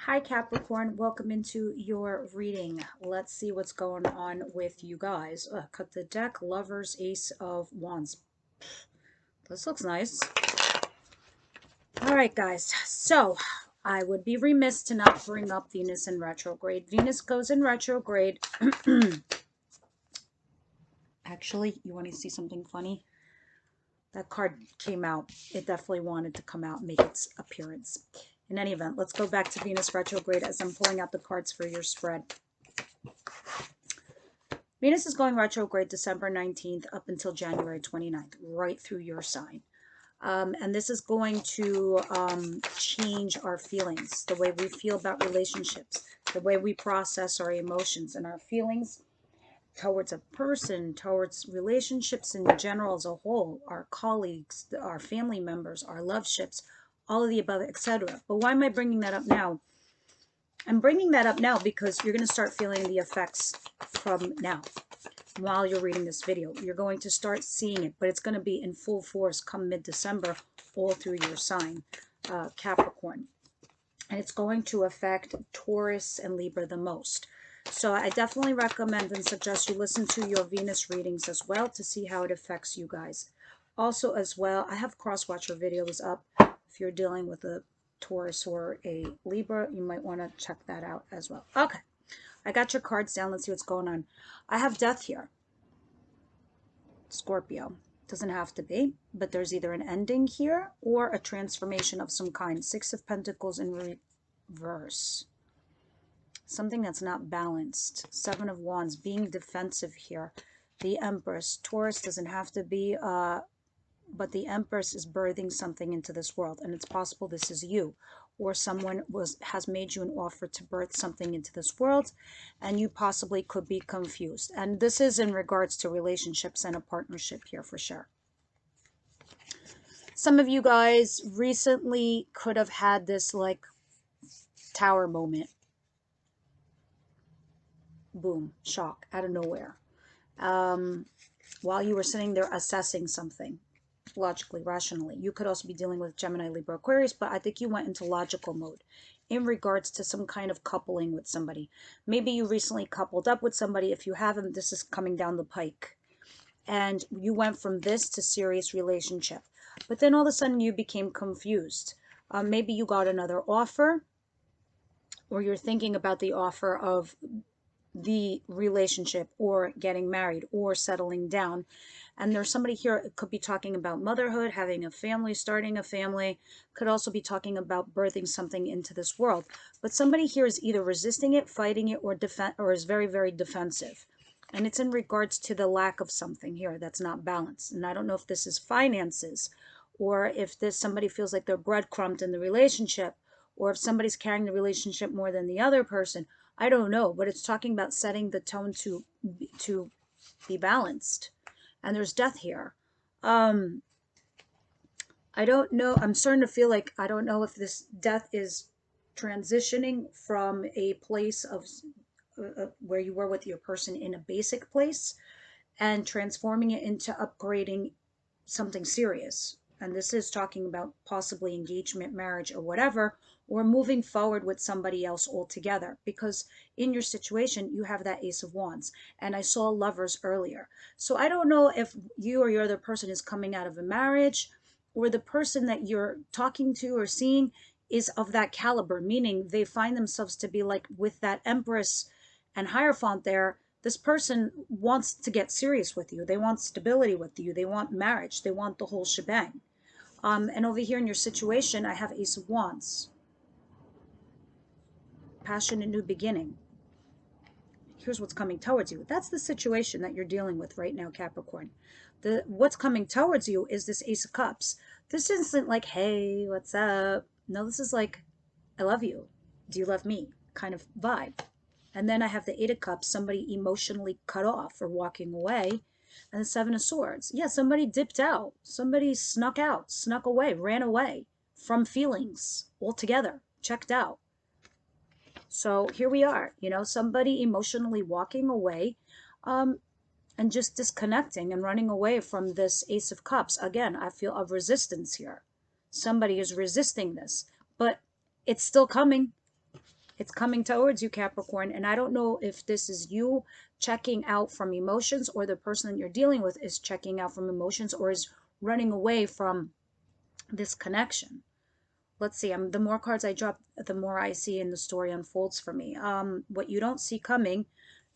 Hi Capricorn, welcome into your reading. Let's see what's going on with you guys. Cut the deck, Lovers, Ace of Wands. This looks nice. All right, guys. So I would be remiss to not bring up Venus in retrograde. Venus goes in retrograde. Actually, you want to see something funny? That card came out. It definitely wanted to come out and make its appearance. In any event, let's go back to Venus retrograde as I'm pulling out the cards for your spread. Venus is going retrograde December 19th up until January 29th, right through your sign. And this is going to change our feelings, the way we feel about relationships, the way we process our emotions and our feelings towards a person, towards relationships in general as a whole, our colleagues, our family members, our love ships, all of the above, etc. But why am I bringing that up now? I'm bringing that up now because you're going to start feeling the effects from now. While you're reading this video, you're going to start seeing it, but it's going to be in full force come mid-December, all through your sign, Capricorn. And it's going to affect Taurus and Libra the most. So I definitely recommend and suggest you listen to your Venus readings as well to see how it affects you guys. Also as well, I have cross-watcher videos up. If you're dealing with a Taurus or a Libra, you might want to check that out as well. Okay, I got your cards down. Let's see what's going on. I have death here. Scorpio. Doesn't have to be, but there's either an ending here or a transformation of some kind. Six of Pentacles in reverse. Something that's not balanced. Seven of Wands, being defensive here. The Empress. Taurus doesn't have to be, but the Empress is birthing something into this world, and it's possible this is you, or someone has made you an offer to birth something into this world, and you possibly could be confused. And this is in regards to relationships and a partnership here for sure. Some of you guys recently could have had this like tower moment. Boom, shock out of nowhere. While you were sitting there assessing something logically, rationally. You could also be dealing with Gemini, Libra, Aquarius, but I think you went into logical mode in regards to some kind of coupling with somebody. Maybe you recently coupled up with somebody. If you haven't, this is coming down the pike. And you went from this to serious relationship. But then all of a sudden you became confused. Maybe you got another offer, or you're thinking about the offer of the relationship or getting married or settling down. And there's somebody here, it could be talking about motherhood, having a family, starting a family, could also be talking about birthing something into this world. But somebody here is either resisting it, fighting it, or is very, very defensive. And it's in regards to the lack of something here that's not balanced. And I don't know if this is finances, or if this somebody feels like they're breadcrumbed in the relationship, or if somebody's carrying the relationship more than the other person. I don't know, but it's talking about setting the tone to be balanced. And there's death here. I don't know. I'm starting to feel like I don't know if this death is transitioning from a place of where you were with your person in a basic place and transforming it into upgrading something serious. And this is talking about possibly engagement, marriage, or whatever, or moving forward with somebody else altogether. Because in your situation, you have that Ace of Wands. And I saw Lovers earlier. So I don't know if you or your other person is coming out of a marriage, or the person that you're talking to or seeing is of that caliber, meaning they find themselves to be like with that Empress and Hierophant there. This person wants to get serious with you. They want stability with you. They want marriage. They want the whole shebang. And over here in your situation, I have Ace of Wands. Passion and new beginning. Here's what's coming towards you. That's the situation that you're dealing with right now, Capricorn. What's coming towards you is this Ace of Cups. This isn't like, hey, what's up? No, this is like, I love you. Do you love me? Kind of vibe. And then I have the Eight of Cups, somebody emotionally cut off or walking away. And the Seven of Swords. Yeah, somebody dipped out. Somebody snuck out, snuck away, ran away from feelings altogether, checked out. So here we are, you know, somebody emotionally walking away and just disconnecting and running away from this Ace of Cups. Again, I feel a resistance here. Somebody is resisting this, but it's still coming. It's coming towards you, Capricorn. And I don't know if this is you checking out from emotions, or the person that you're dealing with is checking out from emotions, or is running away from this connection. Let's see. The more cards I drop, the more I see and the story unfolds for me. What you don't see coming,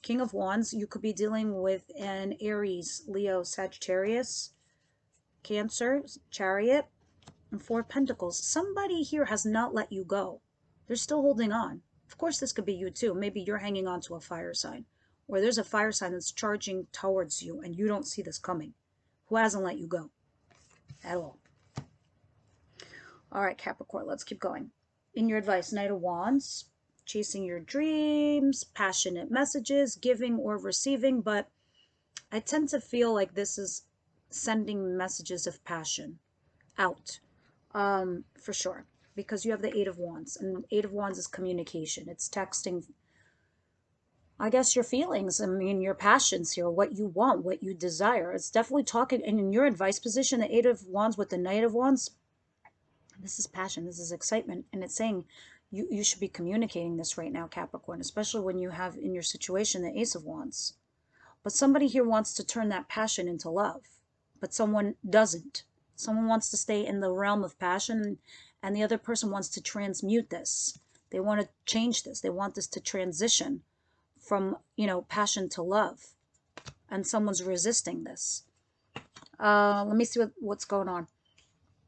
King of Wands, you could be dealing with an Aries, Leo, Sagittarius, Cancer, Chariot, and Four of Pentacles. Somebody here has not let you go. They're still holding on. Of course, this could be you too. Maybe you're hanging on to a fire sign, or there's a fire sign that's charging towards you and you don't see this coming. Who hasn't let you go at all? All right, Capricorn, let's keep going. In your advice, Knight of Wands, chasing your dreams, passionate messages, giving or receiving, but I tend to feel like this is sending messages of passion out, for sure, because you have the Eight of Wands, and Eight of Wands is communication. It's texting, I guess, your feelings. I mean, your passions here, what you want, what you desire. It's definitely talking, and in your advice position, the Eight of Wands with the Knight of Wands, this is passion, this is excitement, and it's saying you should be communicating this right now, Capricorn, especially when you have in your situation the Ace of Wands. But somebody here wants to turn that passion into love, but someone doesn't. Someone wants to stay in the realm of passion, and the other person wants to transmute this. They want to change this. They want this to transition from, passion to love, and someone's resisting this. Let me see what's going on.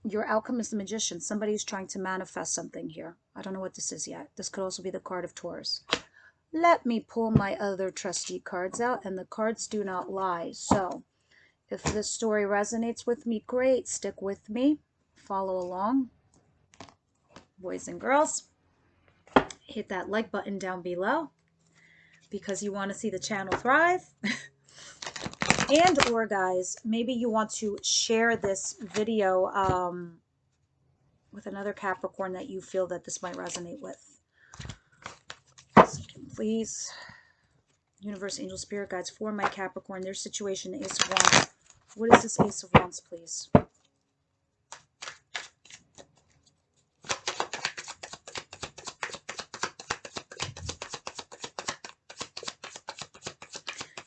Your outcome is the Magician. Somebody who's trying to manifest something here. I don't know what this is yet. This could also be the card of Taurus. Let me pull my other trusty cards out, and the cards do not lie. So if this story resonates with me, great. Stick with me. Follow along. Boys and girls, hit that like button down below because you want to see the channel thrive. And or guys, maybe you want to share this video with another Capricorn that you feel that this might resonate with. Second, please. Universe, angel, spirit guides for my Capricorn, their situation, the Ace of Wands. What is this Ace of Wands, please?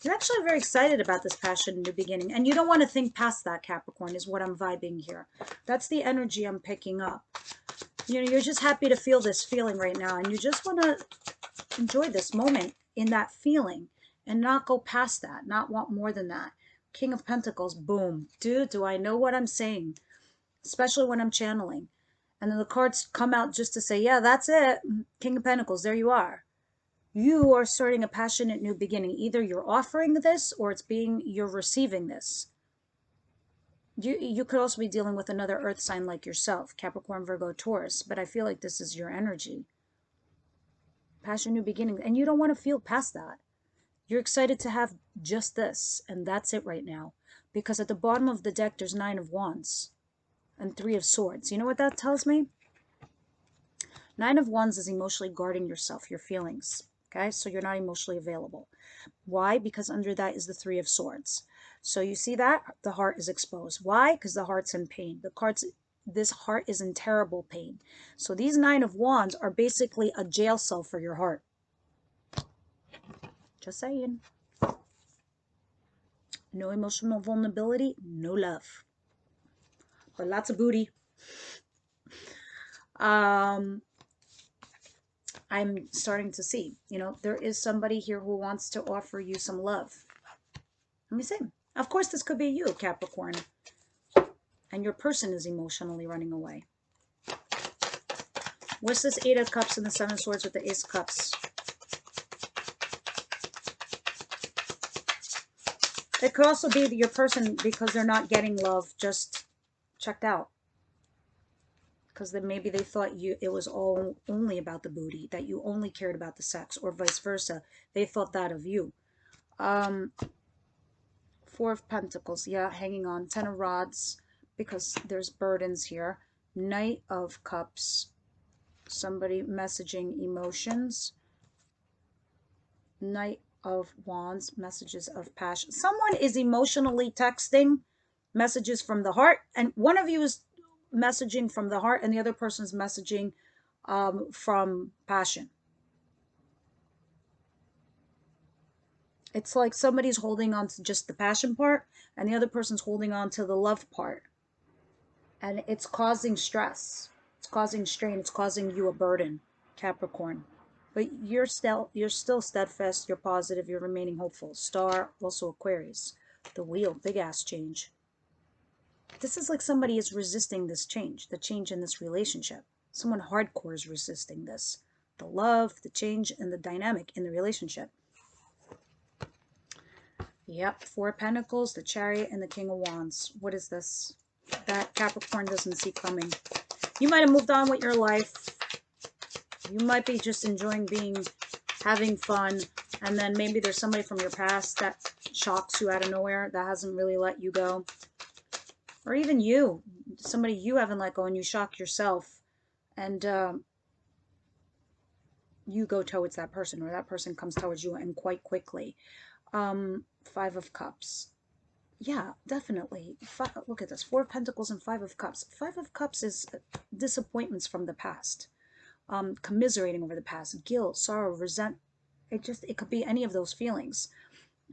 You're actually very excited about this passion in the beginning, and you don't want to think past that, Capricorn, is what I'm vibing here. That's the energy I'm picking up. You're just happy to feel this feeling right now, and you just want to enjoy this moment in that feeling and not go past that, not want more than that. King of Pentacles, boom. Dude, do I know what I'm saying? Especially when I'm channeling. And then the cards come out just to say, yeah, that's it. King of Pentacles, there you are. You are starting a passionate new beginning. Either you're offering this or you're receiving this. You could also be dealing with another earth sign like yourself, Capricorn, Virgo, Taurus, but I feel like this is your energy. Passion, new beginning, and you don't want to feel past that. You're excited to have just this, and that's it right now. Because at the bottom of the deck, there's Nine of Wands and Three of Swords. You know what that tells me? Nine of Wands is emotionally guarding yourself, your feelings. Okay, so you're not emotionally available. Why? Because under that is the Three of Swords. So you see that? The heart is exposed. Why? Because the heart's in pain. This heart is in terrible pain. So these Nine of Wands are basically a jail cell for your heart. Just saying. No emotional vulnerability, no love. But lots of booty. I'm starting to see, there is somebody here who wants to offer you some love. Let me see. Of course, this could be you, Capricorn. And your person is emotionally running away. What's this Eight of Cups and the Seven of Swords with the Ace of Cups? It could also be your person, because they're not getting love, just checked out. Because then maybe they thought it was only about the booty, that you only cared about the sex, or vice versa. They thought that of you. Four of Pentacles, yeah, hanging on. Ten of Rods, because there's burdens here. Knight of Cups, somebody messaging emotions. Knight of Wands, messages of passion. Someone is emotionally texting messages from the heart, and one of you is messaging from the heart and the other person's messaging from passion. It's like somebody's holding on to just the passion part and the other person's holding on to the love part. And it's causing stress. It's causing strain. It's causing you a burden, Capricorn. But you're still steadfast, you're positive, you're remaining hopeful. Star, also Aquarius. The wheel, big ass change. This is like somebody is resisting this change, the change in this relationship. Someone hardcore is resisting this. The love, the change, and the dynamic in the relationship. Yep, Four of Pentacles, the Chariot, and the King of Wands. What is this? That Capricorn doesn't see coming. You might have moved on with your life. You might be just enjoying having fun, and then maybe there's somebody from your past that shocks you out of nowhere, that hasn't really let you go. Or even you, somebody you haven't let go and you shock yourself, and you go towards that person, or that person comes towards you, and quite quickly. Five of Cups. Yeah, definitely. Look at this. Four of Pentacles and Five of Cups. Five of Cups is disappointments from the past. Commiserating over the past. Guilt, sorrow, resent. It could be any of those feelings.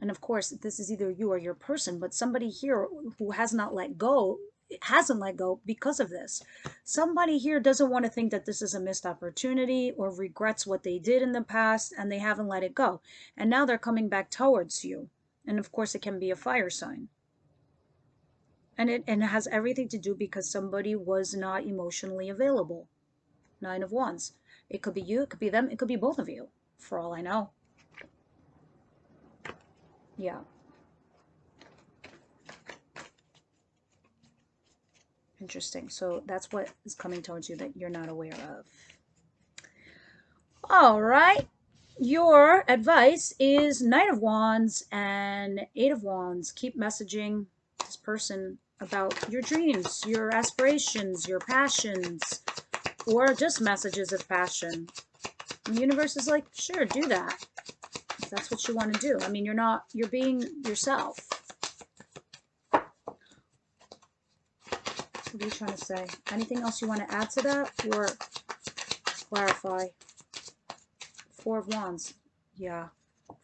And of course, this is either you or your person, but somebody here who hasn't let go because of this. Somebody here doesn't want to think that this is a missed opportunity or regrets what they did in the past, and they haven't let it go. And now they're coming back towards you. And of course, it can be a fire sign. And it has everything to do because somebody was not emotionally available. Nine of Wands. It could be you, it could be them, it could be both of you, for all I know. Yeah. Interesting. So that's what is coming towards you that you're not aware of. All right. Your advice is Knight of Wands and Eight of Wands. Keep messaging this person about your dreams, your aspirations, your passions, or just messages of passion. The universe is like, sure, do that. If that's what you want to do. I mean, you're being yourself. What are you trying to say? Anything else you want to add to that or clarify? Four of Wands. Yeah.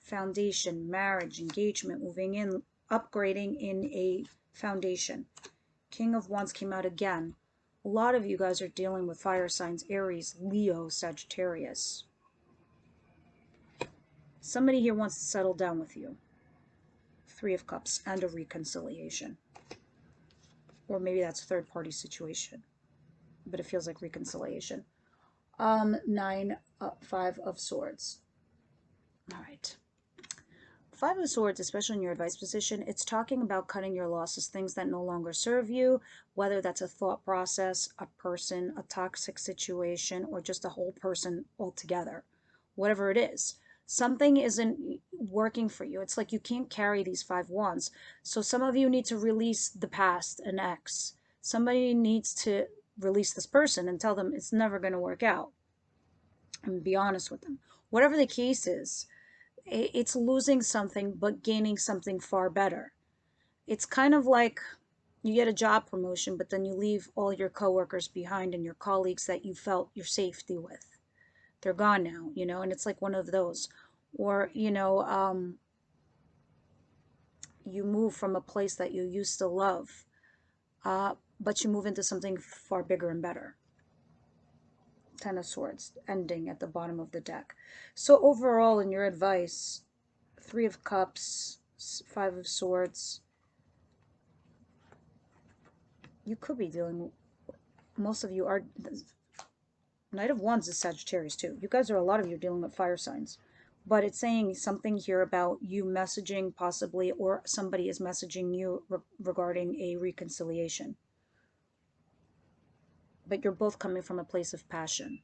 Foundation, marriage, engagement, moving in, upgrading in a foundation. King of Wands came out again. A lot of you guys are dealing with fire signs, Aries, Leo, Sagittarius. Somebody here wants to settle down with you. Three of Cups and a reconciliation. Or maybe that's a third-party situation. But it feels like reconciliation. Five of Swords. All right. Five of Swords, especially in your advice position, it's talking about cutting your losses, things that no longer serve you, whether that's a thought process, a person, a toxic situation, or just a whole person altogether. Whatever it is. Something isn't working for you. It's like you can't carry these five wands. So some of you need to release the past, an ex. Somebody needs to release this person and tell them it's never going to work out. And be honest with them. Whatever the case is, it's losing something but gaining something far better. It's kind of like you get a job promotion, but then you leave all your coworkers behind and your colleagues that you felt your safety with. They're gone now, you know, and it's like one of those. Or, you know, you move from a place that you used to love, but you move into something far bigger and better. Ten of Swords, ending at the bottom of the deck. So overall, in your advice, Three of Cups, Five of Swords, you could be dealing, most of you are, Knight of Wands is Sagittarius too. You guys are, a lot of you are dealing with fire signs. But it's saying something here about you messaging possibly, or somebody is messaging you regarding a reconciliation. But you're both coming from a place of passion.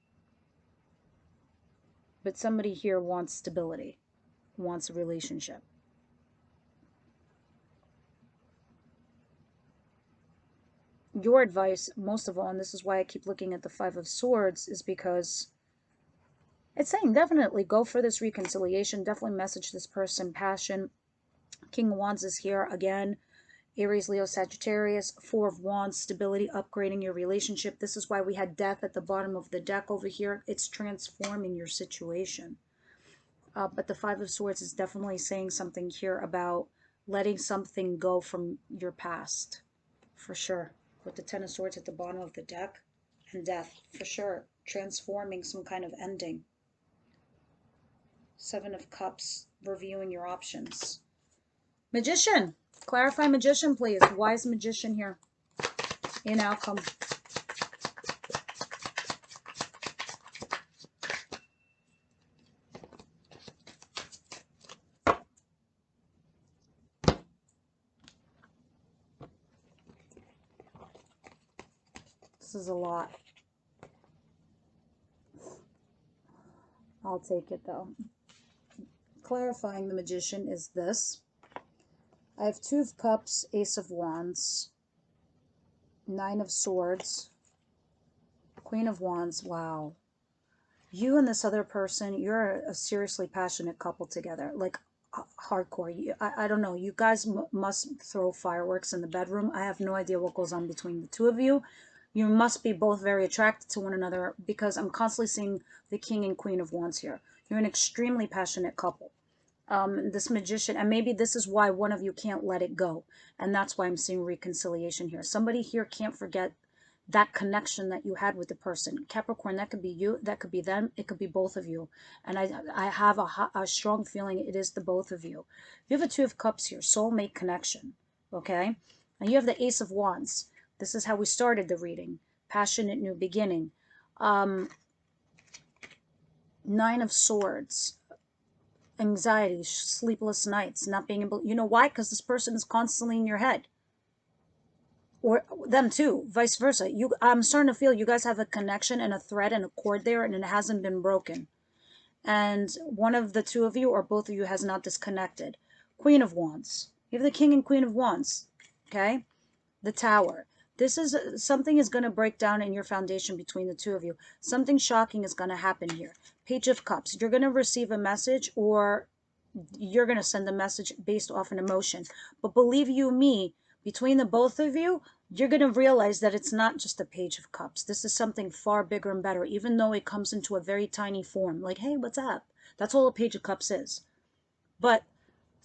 But somebody here wants stability, wants a relationship. Your advice, most of all, and this is why I keep looking at the Five of Swords, is because it's saying definitely go for this reconciliation, definitely message this person passion. King of Wands is here again. Aries, Leo, Sagittarius. Four of Wands, stability, upgrading your relationship. This is why we had death at the bottom of the deck over here. It's transforming your situation. But the Five of Swords is definitely saying something here about letting something go from your past, for sure. With the Ten of Swords at the bottom of the deck, and death, for sure. Transforming some kind of ending. Seven of Cups, reviewing your options. Magician, clarify Magician, please. Wise Magician here in outcome. This is a lot. I'll take it though. Clarifying the Magician is this. I have Two of Cups, Ace of Wands, Nine of Swords, Queen of Wands. Wow. You and this other person, you're a seriously passionate couple together. Like, hardcore. I don't know. You guys must throw fireworks in the bedroom. I have no idea what goes on between the two of you. You must be both very attracted to one another, because I'm constantly seeing the King and Queen of Wands here. You're an extremely passionate couple. This Magician, and maybe this is why one of you can't let it go. And that's why I'm seeing reconciliation here. Somebody here can't forget that connection that you had with the person. Capricorn, that could be you, that could be them, it could be both of you. And I have a strong feeling it is the both of you. You have a Two of Cups here, soulmate connection, okay? And you have the Ace of Wands. This is how we started the reading. Passionate new beginning. Nine of Swords. Anxiety, sleepless nights, not being able, you know why? Because this person is constantly in your head. Or them too, vice versa. I'm starting to feel you guys have a connection and a thread and a cord there, and it hasn't been broken. And one of the two of you or both of you has not disconnected. Queen of Wands. You have the King and Queen of Wands. Okay? The Tower. This is something is going to break down in your foundation between the two of you. Something shocking is going to happen here. Page of Cups. You're going to receive a message, or you're going to send a message based off an emotion. But believe you me, between the both of you, you're going to realize that it's not just a Page of Cups. This is something far bigger and better, even though it comes into a very tiny form. Like, hey, what's up? That's all a Page of Cups is. But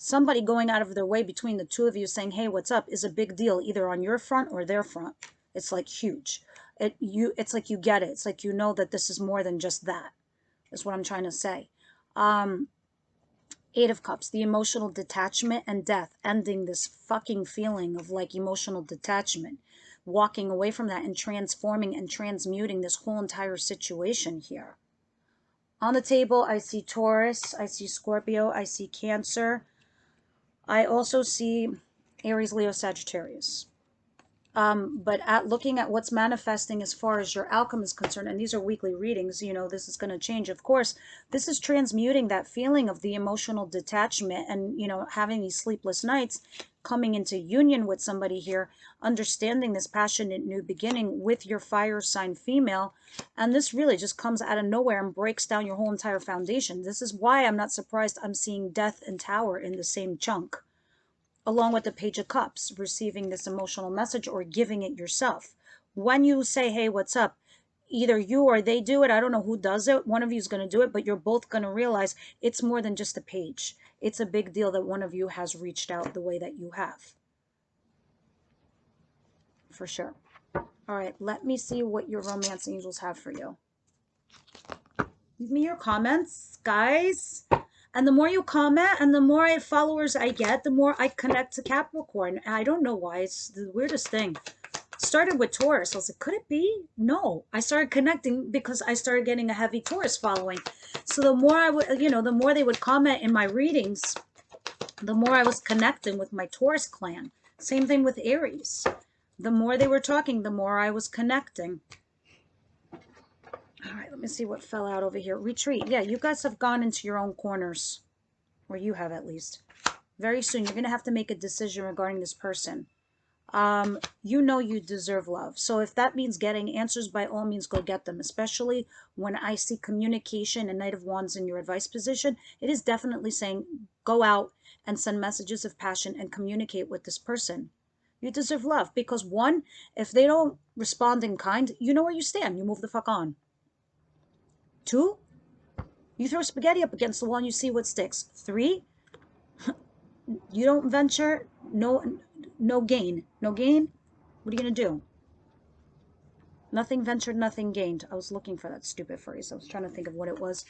somebody going out of their way between the two of you saying, hey, what's up, is a big deal, either on your front or their front. It's like huge. It's like you get it. It's like you know that this is more than just that, is what I'm trying to say. Eight of Cups, the emotional detachment and death, ending this fucking feeling of like emotional detachment, walking away from that and transforming and transmuting this whole entire situation here. On the table, I see Taurus, I see Scorpio, I see Cancer. I also see Aries, Leo, Sagittarius. But looking at what's manifesting as far as your outcome is concerned, and these are weekly readings, you know, this is going to change. Of course, this is transmuting that feeling of the emotional detachment and, you know, having these sleepless nights, coming into union with somebody here, understanding this passionate new beginning with your fire sign female. And this really just comes out of nowhere and breaks down your whole entire foundation. This is why I'm not surprised I'm seeing Death and Tower in the same chunk, along with the Page of Cups, receiving this emotional message or giving it yourself. When you say, hey, what's up? Either you or they do it. I don't know who does it. One of you is going to do it, but you're both going to realize it's more than just a page. It's a big deal that one of you has reached out the way that you have. For sure. All right, let me see what your romance angels have for you. Leave me your comments, guys. And the more you comment and the more followers I get, the more I connect to Capricorn. I don't know why. It's the weirdest thing. It started with Taurus. I was like, could it be? No. I started connecting because I started getting a heavy Taurus following. So the more I would, you know, the more they would comment in my readings, the more I was connecting with my Taurus clan. Same thing with Aries. The more they were talking, the more I was connecting. All right, let me see what fell out over here. Retreat. Yeah, you guys have gone into your own corners. Or you have, at least. Very soon, you're going to have to make a decision regarding this person. You know you deserve love. So if that means getting answers, by all means, go get them. Especially when I see communication and Knight of Wands in your advice position. It is definitely saying, go out and send messages of passion and communicate with this person. You deserve love. Because one, if they don't respond in kind, you know where you stand. You move the fuck on. Two, You throw spaghetti up against the wall and you see what sticks. 3, you don't venture, no gain. No gain? What are you going to do? Nothing ventured, nothing gained. I was looking for that stupid phrase. I was trying to think of what it was.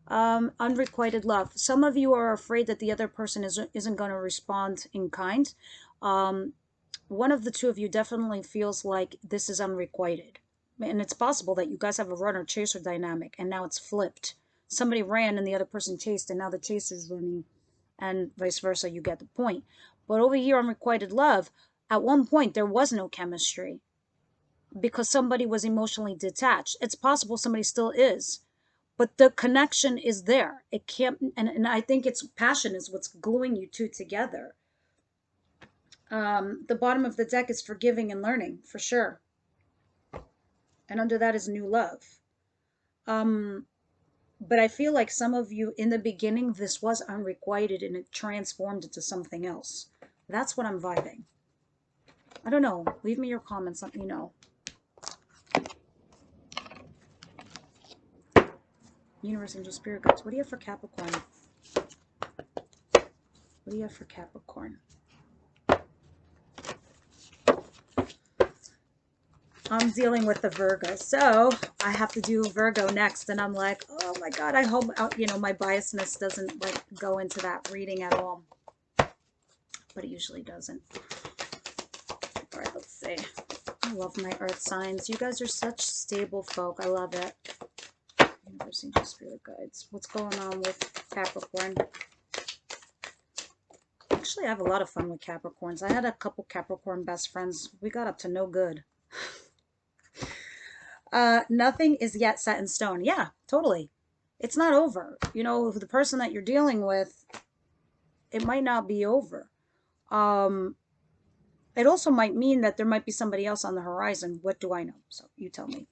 Unrequited love. Some of you are afraid that the other person isn't going to respond in kind. One of the two of you definitely feels like this is unrequited. And it's possible that you guys have a runner-chaser dynamic, and now it's flipped. Somebody ran and the other person chased, and now the chaser's running, and vice versa. You get the point. But over here, unrequited love, at one point, there was no chemistry because somebody was emotionally detached. It's possible somebody still is, but the connection is there. It can't, and I think it's passion is what's gluing you two together. The bottom of the deck is forgiving and learning, for sure. And under that is new love. But I feel like some of you, in the beginning, this was unrequited and it transformed into something else. That's what I'm vibing. I don't know. Leave me your comments. Let me know. Universe, angel, spirit guides. What do you have for Capricorn? What do you have for Capricorn? I'm dealing with the Virgo, so I have to do Virgo next, and I'm like, oh my God, I hope, you know, my biasness doesn't like go into that reading at all, but it usually doesn't. All right, let's see. I love my earth signs. You guys are such stable folk. I love it. Universe, angel, spirit guides. What's going on with Capricorn? Actually, I have a lot of fun with Capricorns. I had a couple Capricorn best friends. We got up to no good. Nothing is yet set in stone. Yeah, totally. It's not over. You know, the person that you're dealing with, it might not be over. It also might mean that there might be somebody else on the horizon. What do I know? So you tell me.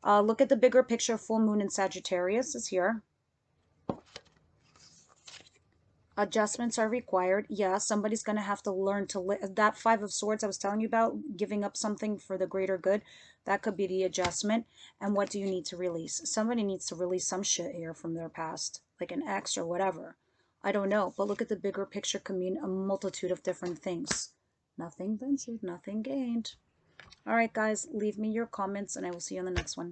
Look at the bigger picture. Full moon in Sagittarius is here. Adjustments are required. Yeah, somebody's going to have to learn to live. That 5 of Swords I was telling you about, giving up something for the greater good, that could be the adjustment. And what do you need to release? Somebody needs to release some shit here from their past, like an ex or whatever. I don't know, but look at the bigger picture, a multitude of different things. Nothing ventured, nothing gained. All right, guys, leave me your comments, and I will see you on the next one.